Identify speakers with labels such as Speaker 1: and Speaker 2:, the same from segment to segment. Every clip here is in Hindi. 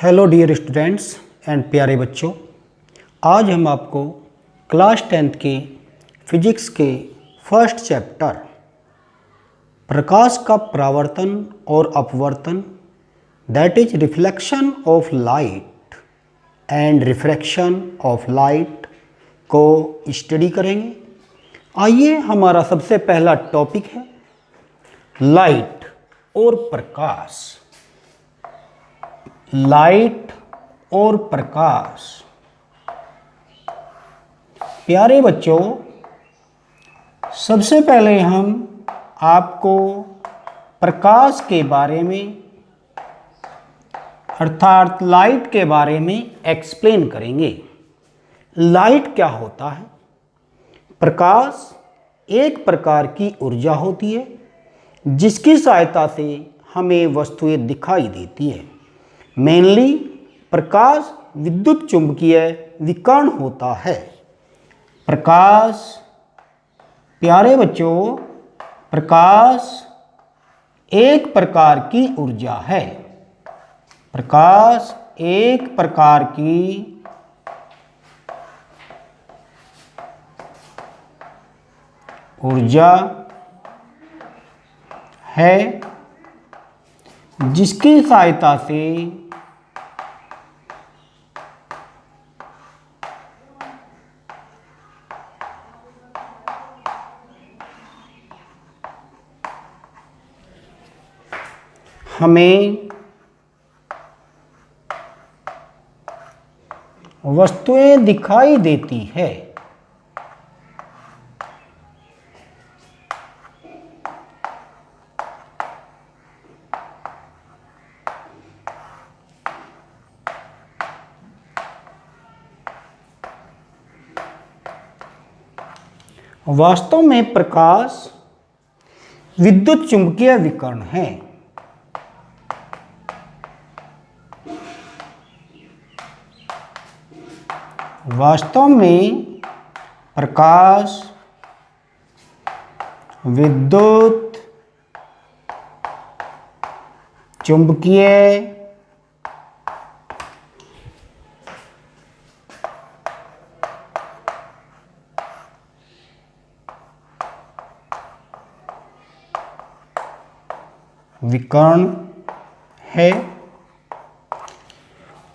Speaker 1: हेलो डियर स्टूडेंट्स एंड प्यारे बच्चों, आज हम आपको क्लास 10th के फिजिक्स के फर्स्ट चैप्टर प्रकाश का परावर्तन और अपवर्तन that is reflection of light and refraction of light को स्टडी करेंगे। आइए, हमारा सबसे पहला टॉपिक है लाइट और प्रकाश। लाइट और प्रकाश। प्यारे बच्चों, सबसे पहले हम आपको प्रकाश के बारे में अर्थात लाइट के बारे में एक्सप्लेन करेंगे। लाइट क्या होता है? प्रकाश एक प्रकार की ऊर्जा होती है जिसकी सहायता से हमें वस्तुएं दिखाई देती है। मेनली प्रकाश विद्युत चुंबकीय विकिरण होता है। प्रकाश, प्यारे बच्चों, प्रकाश एक प्रकार की ऊर्जा है। प्रकाश एक प्रकार की ऊर्जा है जिसकी सहायता से हमें वस्तुएं दिखाई देती है। वास्तव में प्रकाश विद्युत चुंबकीय विकिरण है। वास्तव में प्रकाश विद्युत चुंबकीय विकिरण है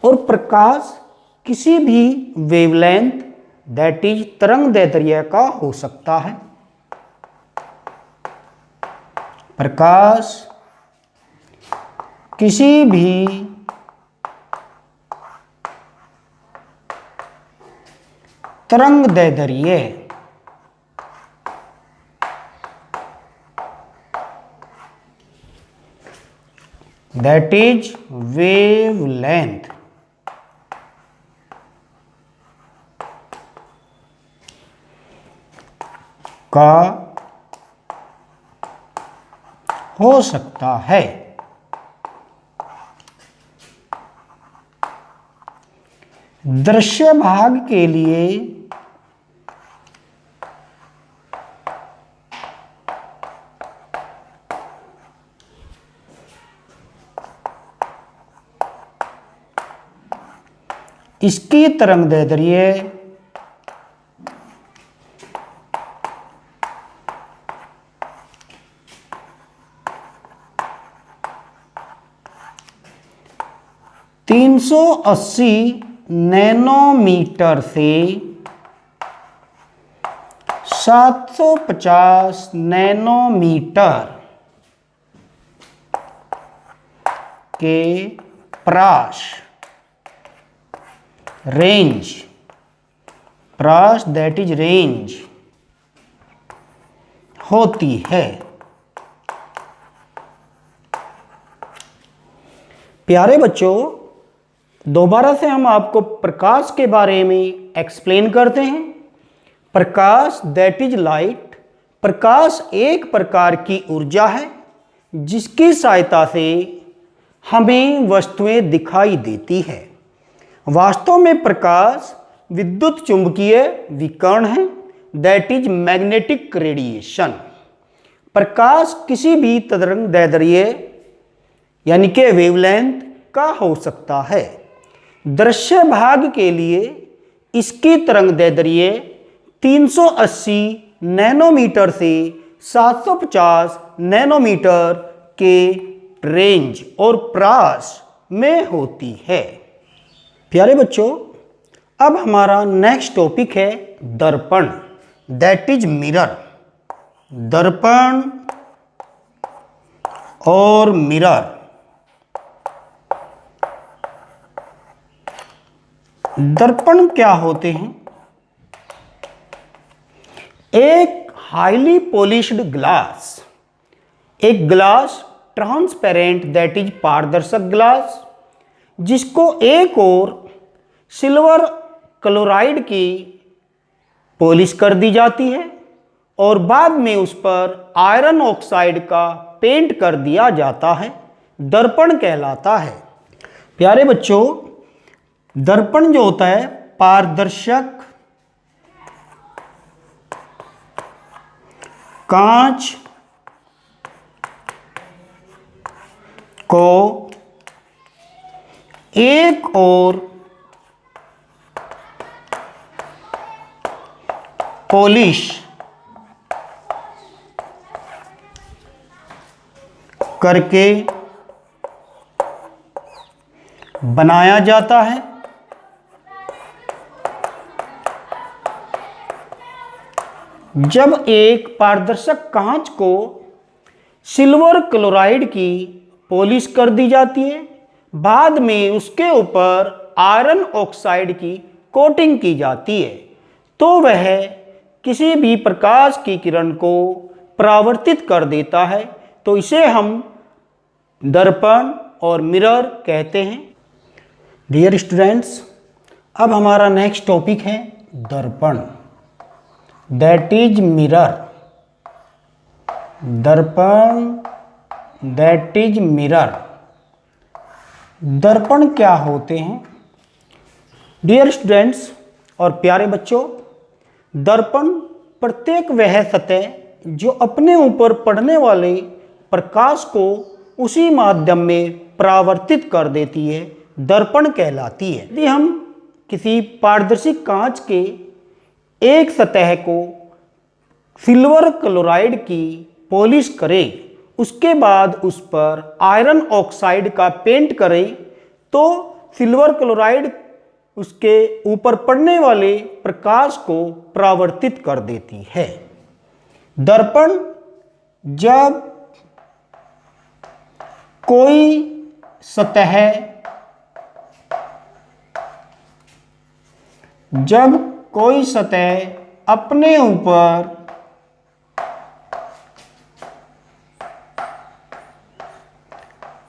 Speaker 1: और प्रकाश किसी भी वेवलेंथ दैट इज तरंगदैर्ध्य का हो सकता है। प्रकाश किसी भी तरंगदैर्ध्य दैट इज वेवलेंथ का हो सकता है। दृश्य भाग के लिए इसकी तरंगदैर्ध्य 380 नैनोमीटर से 750 नैनोमीटर के प्राश रेंज, प्राश दैट इज रेंज होती है। प्यारे बच्चों, दोबारा से हम आपको प्रकाश के बारे में एक्सप्लेन करते हैं। प्रकाश दैट इज लाइट। प्रकाश एक प्रकार की ऊर्जा है जिसकी सहायता से हमें वस्तुएं दिखाई देती है। वास्तव में प्रकाश विद्युत चुंबकीय विकिरण है दैट इज मैग्नेटिक रेडिएशन। प्रकाश किसी भी तरंगदैर्ध्य यानी कि वेवलेंथ का हो सकता है। दृश्य भाग के लिए इसकी तरंगदैर्ध्य 380 नैनोमीटर से 750 नैनोमीटर के रेंज और प्रास में होती है। प्यारे बच्चों, अब हमारा नेक्स्ट टॉपिक है दर्पण, दैट इज मिरर। दर्पण और मिरर। दर्पण क्या होते हैं? एक हाईली पॉलिश्ड ग्लास, एक ग्लास ट्रांसपेरेंट दैट इज पारदर्शक ग्लास, जिसको एक और सिल्वर क्लोराइड की पॉलिश कर दी जाती है और बाद में उस पर आयरन ऑक्साइड का पेंट कर दिया जाता है, दर्पण कहलाता है। प्यारे बच्चों, दर्पण जो होता है पारदर्शक कांच को एक और पॉलिश करके बनाया जाता है। जब एक पारदर्शक कांच को सिल्वर क्लोराइड की पॉलिश कर दी जाती है, बाद में उसके ऊपर आयरन ऑक्साइड की कोटिंग की जाती है, तो वह किसी भी प्रकाश की किरण को परावर्तित कर देता है, तो इसे हम दर्पण और मिरर कहते हैं। डियर स्टूडेंट्स, अब हमारा नेक्स्ट टॉपिक है दर्पण, दैट इज मिरर। दर्पण दैट इज मिरर। दर्पण क्या होते हैं? डियर स्टूडेंट्स और प्यारे बच्चों, दर्पण प्रत्येक वह सतह जो अपने ऊपर पड़ने वाले प्रकाश को उसी माध्यम में परावर्तित कर देती है, दर्पण कहलाती है। यदि हम किसी पारदर्शी कांच के एक सतह को सिल्वर क्लोराइड की पॉलिश करें, उसके बाद उस पर आयरन ऑक्साइड का पेंट करें, तो सिल्वर क्लोराइड उसके ऊपर पड़ने वाले प्रकाश को परावर्तित कर देती है। दर्पण जब कोई सतह अपने ऊपर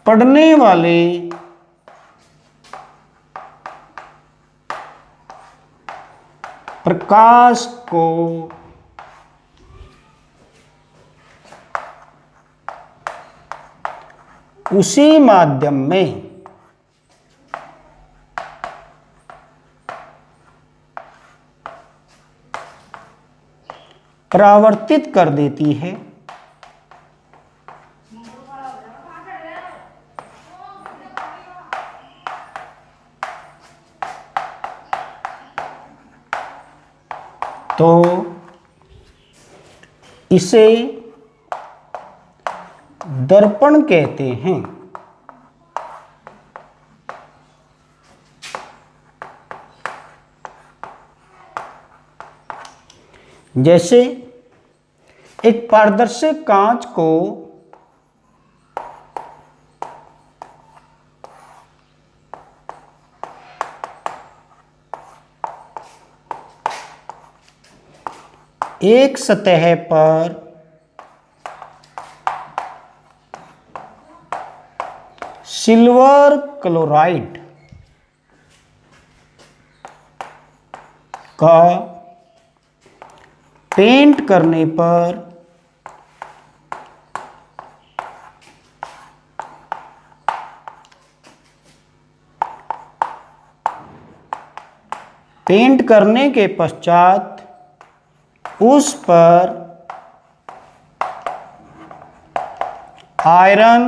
Speaker 1: पड़ने वाले प्रकाश को उसी माध्यम में परावर्तित कर देती है, तो इसे दर्पण कहते हैं। जैसे एक पारदर्शक कांच को एक सतह पर सिल्वर क्लोराइड का पेंट करने पर पेंट करने के पश्चात उस पर आयरन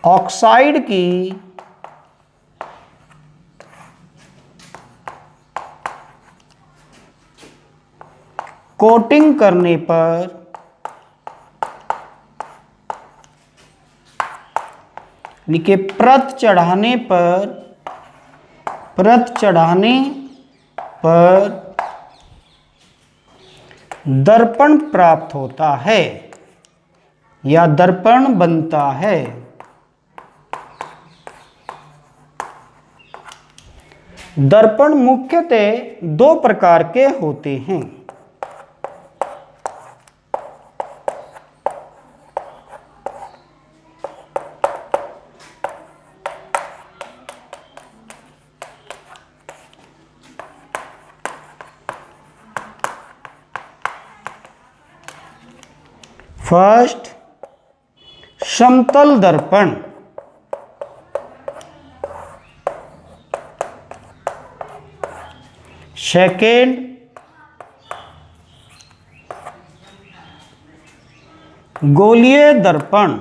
Speaker 1: ऑक्साइड की कोटिंग करने पर यानी कि परत चढ़ाने पर दर्पण प्राप्त होता है या दर्पण बनता है। दर्पण मुख्यतः दो प्रकार के होते हैं। फर्स्ट, समतल दर्पण। सेकेंड, गोलीय दर्पण।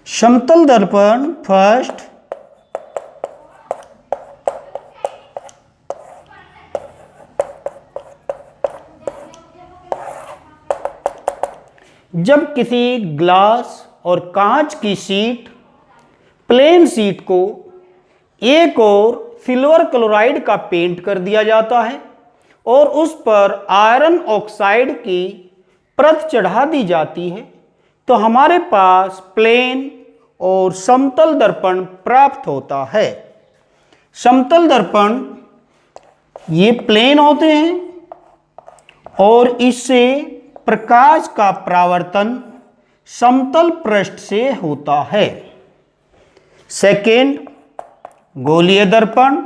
Speaker 1: समतल दर्पण फर्स्ट, जब किसी ग्लास और कांच की शीट, प्लेन शीट को एक और सिल्वर क्लोराइड का पेंट कर दिया जाता है और उस पर आयरन ऑक्साइड की परत चढ़ा दी जाती है, तो हमारे पास प्लेन और समतल दर्पण प्राप्त होता है। समतल दर्पण ये प्लेन होते हैं और इससे प्रकाश का परावर्तन समतल पृष्ठ से होता है। सेकेंड, गोलीय दर्पण।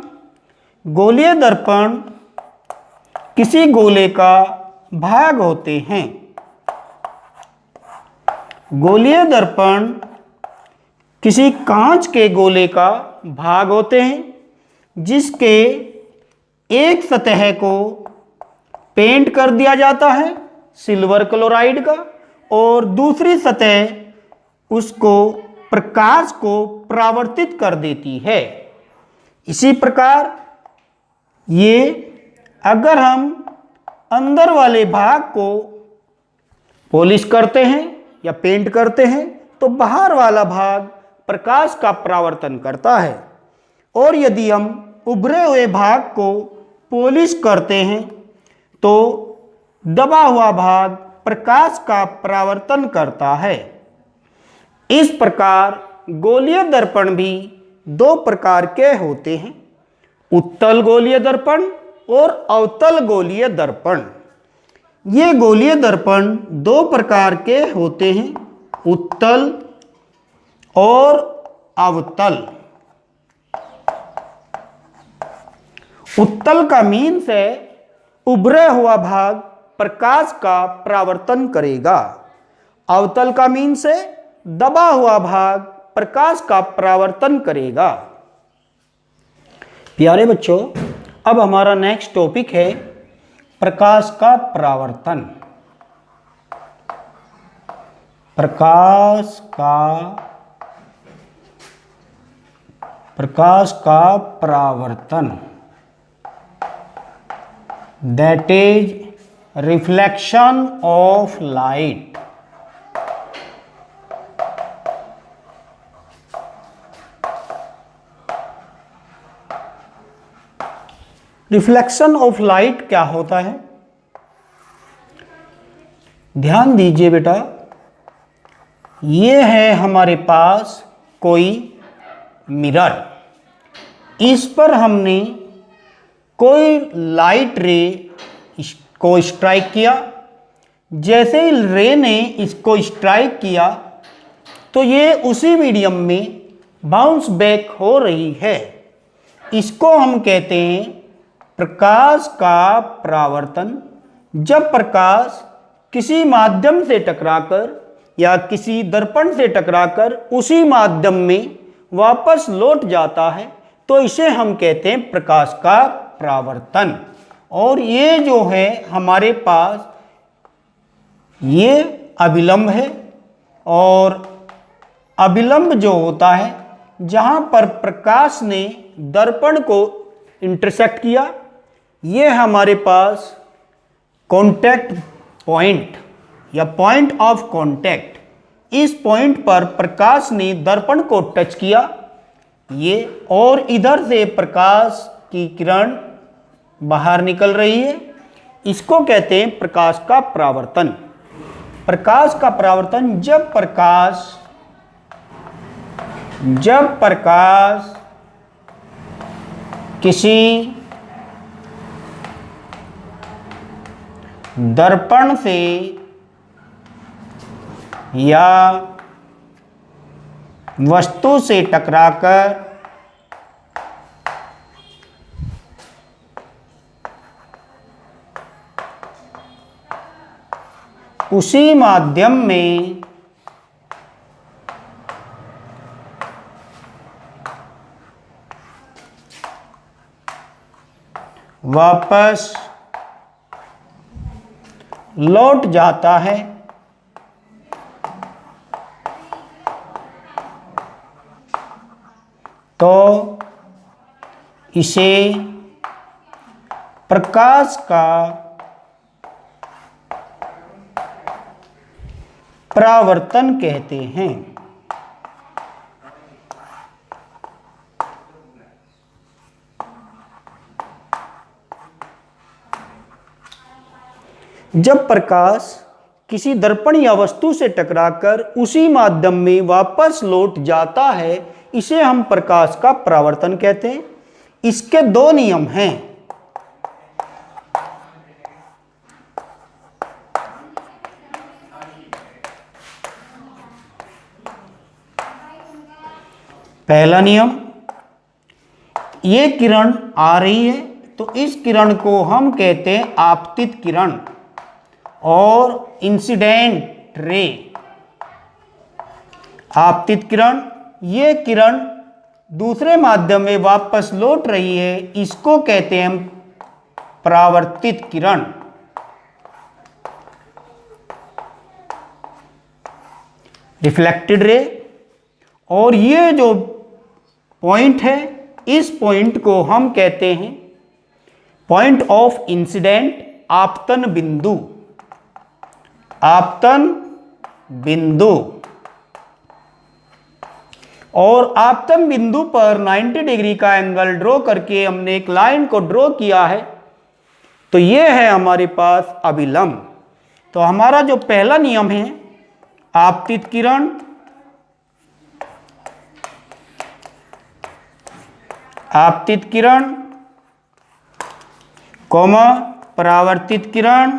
Speaker 1: गोलीय दर्पण किसी गोले का भाग होते हैं। गोलीय दर्पण किसी कांच के गोले का भाग होते हैं जिसके एक सतह को पेंट कर दिया जाता है सिल्वर क्लोराइड का और दूसरी सतह उसको प्रकाश को परावर्तित कर देती है। इसी प्रकार ये अगर हम अंदर वाले भाग को पॉलिश करते हैं या पेंट करते हैं तो बाहर वाला भाग प्रकाश का परावर्तन करता है, और यदि हम उभरे हुए भाग को पॉलिश करते हैं तो दबा हुआ भाग प्रकाश का परावर्तन करता है। इस प्रकार गोलीय दर्पण भी दो प्रकार के होते हैं, उत्तल गोलीय दर्पण और अवतल गोलीय दर्पण। ये गोलीय दर्पण दो प्रकार के होते हैं, उत्तल और अवतल। उत्तल का मीन्स है उभरा हुआ भाग प्रकाश का परावर्तन करेगा। अवतल का मीन्स है दबा हुआ भाग प्रकाश का परावर्तन करेगा। प्यारे बच्चों, अब हमारा नेक्स्ट टॉपिक है प्रकाश का परावर्तन। प्रकाश का परावर्तन, that is reflection of light. Reflection of light क्या होता है? ध्यान दीजिए बेटा, ये है हमारे पास कोई मिरर, इस पर हमने कोई लाइट रे को स्ट्राइक किया। जैसे ही रे ने इसको स्ट्राइक किया तो ये उसी मीडियम में बाउंस बैक हो रही है। इसको हम कहते हैं प्रकाश का परावर्तन। जब प्रकाश किसी माध्यम से टकराकर या किसी दर्पण से टकराकर उसी माध्यम में वापस लौट जाता है तो इसे हम कहते हैं प्रकाश का परावर्तन। और ये जो है हमारे पास ये अभिलंब है, और अभिलंब जो होता है जहाँ पर प्रकाश ने दर्पण को इंटरसेक्ट किया, ये हमारे पास कॉन्टैक्ट पॉइंट या पॉइंट ऑफ कॉन्टैक्ट, इस पॉइंट पर प्रकाश ने दर्पण को टच किया ये, और इधर से प्रकाश की किरण बाहर निकल रही है, इसको कहते हैं प्रकाश का परावर्तन। प्रकाश का परावर्तन जब प्रकाश किसी दर्पण से या वस्तु से टकराकर उसी माध्यम में वापस लौट जाता है तो इसे प्रकाश का परावर्तन कहते हैं। जब प्रकाश किसी दर्पण या वस्तु से टकराकर उसी माध्यम में वापस लौट जाता है, इसे हम प्रकाश का परावर्तन कहते हैं। इसके दो नियम हैं। पहला नियम, ये किरण आ रही है तो इस किरण को हम कहते हैं आपतित किरण और इंसिडेंट रे। आपतित किरण, ये किरण दूसरे माध्यम में वापस लौट रही है, इसको कहते हैं हम परावर्तित किरण। रिफ्लेक्टेड रे, और ये जो पॉइंट है इस पॉइंट को हम कहते हैं पॉइंट ऑफ इंसिडेंट, आपतन बिंदु। आपतन बिंदु, और आपतन बिंदु पर 90 डिग्री का एंगल ड्रॉ करके हमने एक लाइन को ड्रॉ किया है, तो ये है हमारे पास अभिलंब। तो हमारा जो पहला नियम है, आपतित किरण कॉमा परावर्तित किरण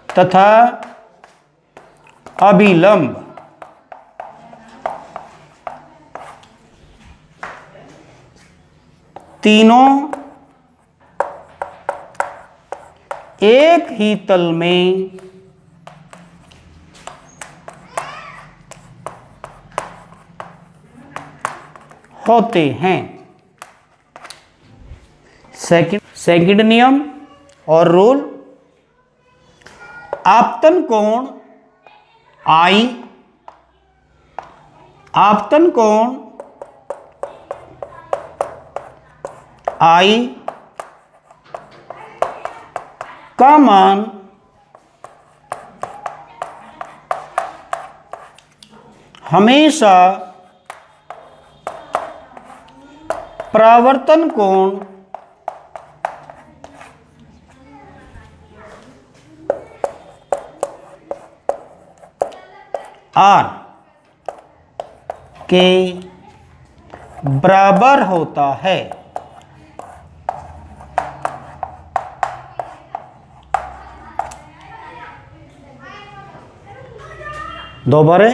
Speaker 1: तथा अभिलंब, तीनों एक ही तल में होते हैं। सेकंड नियम और रूल, आपतन कोण आई, आपतन कोण आई का मान हमेशा परावर्तन कोण आर के बराबर होता है। दोबारा,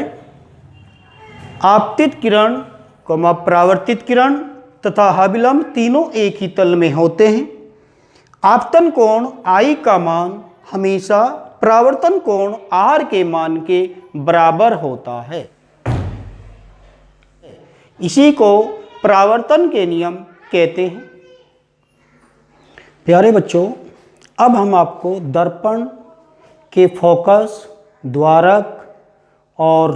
Speaker 1: आपतित किरण कॉमा परावर्तित किरण तथा अभिलंब तीनों एक ही तल में होते हैं। आपतन कोण आई का मान हमेशा परावर्तन कोण आर के मान के बराबर होता है। इसी को परावर्तन के नियम कहते हैं। प्यारे बच्चों, अब हम आपको दर्पण के फोकस, द्वारक और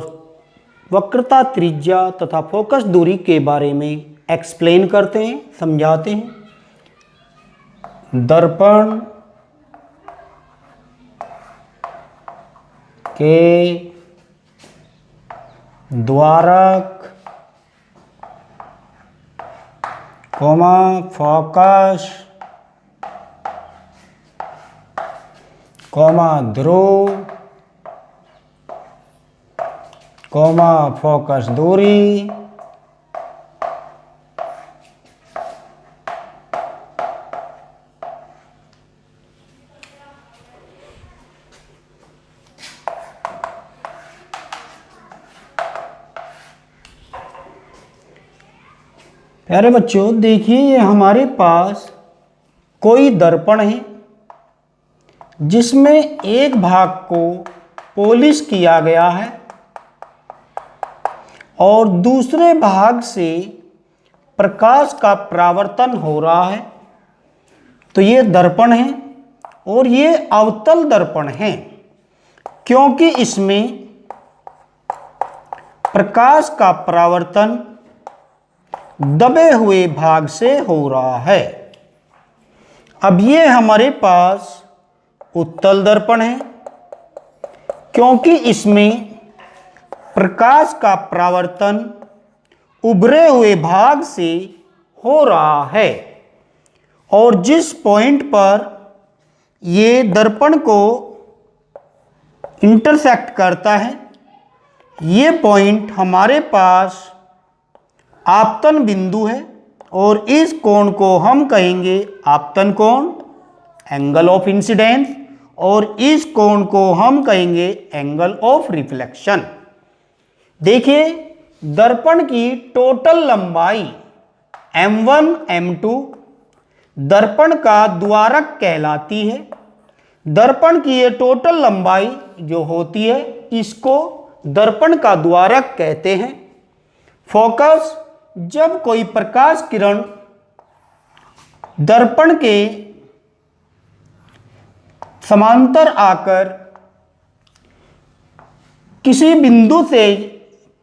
Speaker 1: वक्रता, त्रिज्या तथा फोकस दूरी के बारे में एक्सप्लेन करते हैं, समझाते हैं। दर्पण के द्वारक, फोकस, ध्रुव, फोकस दूरी, प्यारे बच्चों देखिए, ये हमारे पास कोई दर्पण है जिसमें एक भाग को पॉलिश किया गया है और दूसरे भाग से प्रकाश का परावर्तन हो रहा है। तो ये दर्पण है और ये अवतल दर्पण है, क्योंकि इसमें प्रकाश का परावर्तन दबे हुए भाग से हो रहा है। अब ये हमारे पास उत्तल दर्पण है, क्योंकि इसमें प्रकाश का परावर्तन उभरे हुए भाग से हो रहा है और जिस पॉइंट पर ये दर्पण को इंटरसेक्ट करता है, ये पॉइंट हमारे पास आपतन बिंदु है और इस कोण को हम कहेंगे आपतन कोण, एंगल ऑफ इंसिडेंस, और इस कोण को हम कहेंगे एंगल ऑफ रिफ्लेक्शन। देखिए, दर्पण की टोटल लंबाई m1 m2 दर्पण का द्वारक कहलाती है। दर्पण की ये टोटल लंबाई जो होती है, इसको दर्पण का द्वारक कहते हैं। फोकस, जब कोई प्रकाश किरण दर्पण के समांतर आकर किसी बिंदु से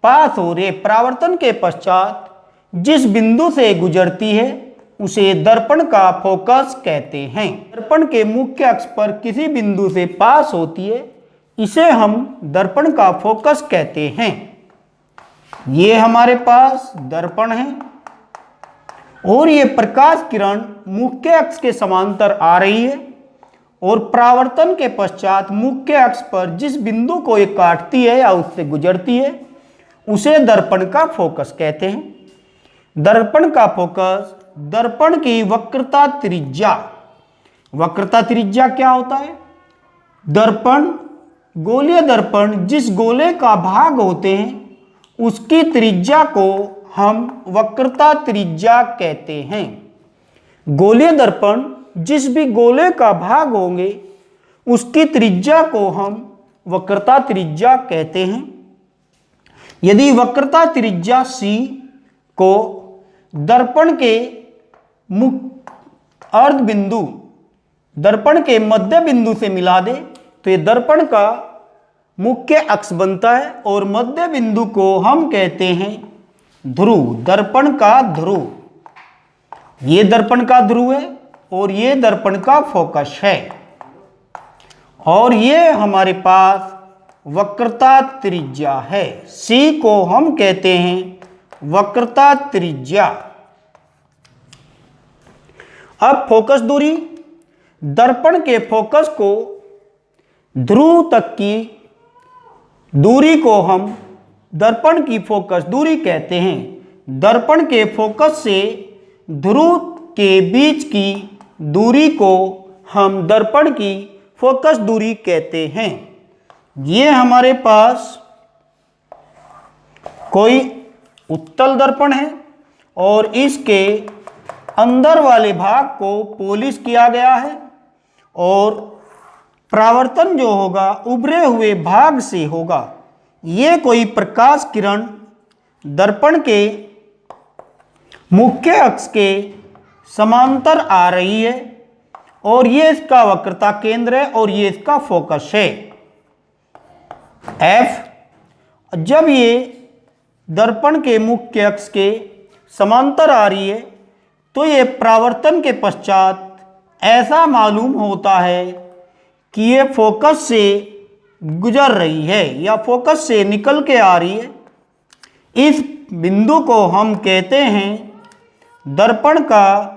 Speaker 1: पास हो रहे परावर्तन के पश्चात जिस बिंदु से गुजरती है, उसे दर्पण का फोकस कहते हैं। दर्पण के मुख्य अक्ष पर किसी बिंदु से पास होती है, इसे हम दर्पण का फोकस कहते हैं। ये हमारे पास दर्पण है और ये प्रकाश किरण मुख्य अक्ष के समांतर आ रही है और परावर्तन के पश्चात मुख्य अक्ष पर जिस बिंदु को ये काटती है या उससे गुजरती है, उसे दर्पण का फोकस कहते हैं। दर्पण का फोकस, दर्पण की वक्रता त्रिज्या। वक्रता त्रिज्या क्या होता है? दर्पण, गोलीय दर्पण जिस गोले का भाग होते हैं उसकी त्रिज्या को हम वक्रता त्रिज्या कहते हैं। गोलीय दर्पण जिस भी गोले का भाग होंगे उसकी त्रिज्या को हम वक्रता त्रिज्या कहते हैं। यदि वक्रता त्रिज्या c को दर्पण के अर्ध बिंदु, दर्पण के मध्य बिंदु से मिला दे तो ये दर्पण का मुख्य अक्ष बनता है और मध्य बिंदु को हम कहते हैं ध्रुव, दर्पण का ध्रुव। ये दर्पण का ध्रुव है और ये दर्पण का फोकस है और ये हमारे पास वक्रता त्रिज्या है। C को हम कहते हैं वक्रता त्रिज्या। अब फोकस दूरी, दर्पण के फोकस को ध्रुव तक की दूरी को हम दर्पण की फोकस दूरी कहते हैं। दर्पण के फोकस से ध्रुव के बीच की दूरी को हम दर्पण की फोकस दूरी कहते हैं। ये हमारे पास कोई उत्तल दर्पण है और इसके अंदर वाले भाग को पॉलिश किया गया है और परावर्तन जो होगा उभरे हुए भाग से होगा। ये कोई प्रकाश किरण दर्पण के मुख्य अक्ष के समांतर आ रही है और ये इसका वक्रता केंद्र है और ये इसका फोकस है F। जब ये दर्पण के मुख्य अक्ष के समांतर आ रही है तो ये परावर्तन के पश्चात ऐसा मालूम होता है कि ये फोकस से गुजर रही है या फोकस से निकल के आ रही है। इस बिंदु को हम कहते हैं दर्पण का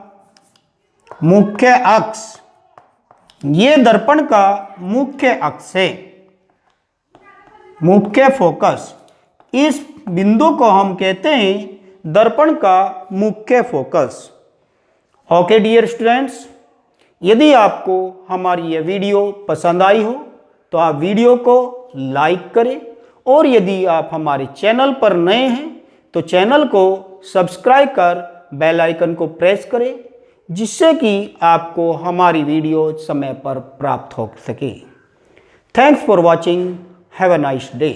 Speaker 1: मुख्य अक्ष। ये दर्पण का मुख्य अक्ष है, मुख्य फोकस। इस बिंदु को हम कहते हैं दर्पण का मुख्य फोकस। ओके डियर स्टूडेंट्स, यदि आपको हमारी यह वीडियो पसंद आई हो तो आप वीडियो को लाइक करें और यदि आप हमारे चैनल पर नए हैं तो चैनल को सब्सक्राइब कर बेल आइकन को प्रेस करें, जिससे कि आपको हमारी वीडियो समय पर प्राप्त हो सके। Thanks for watching. Have a nice day.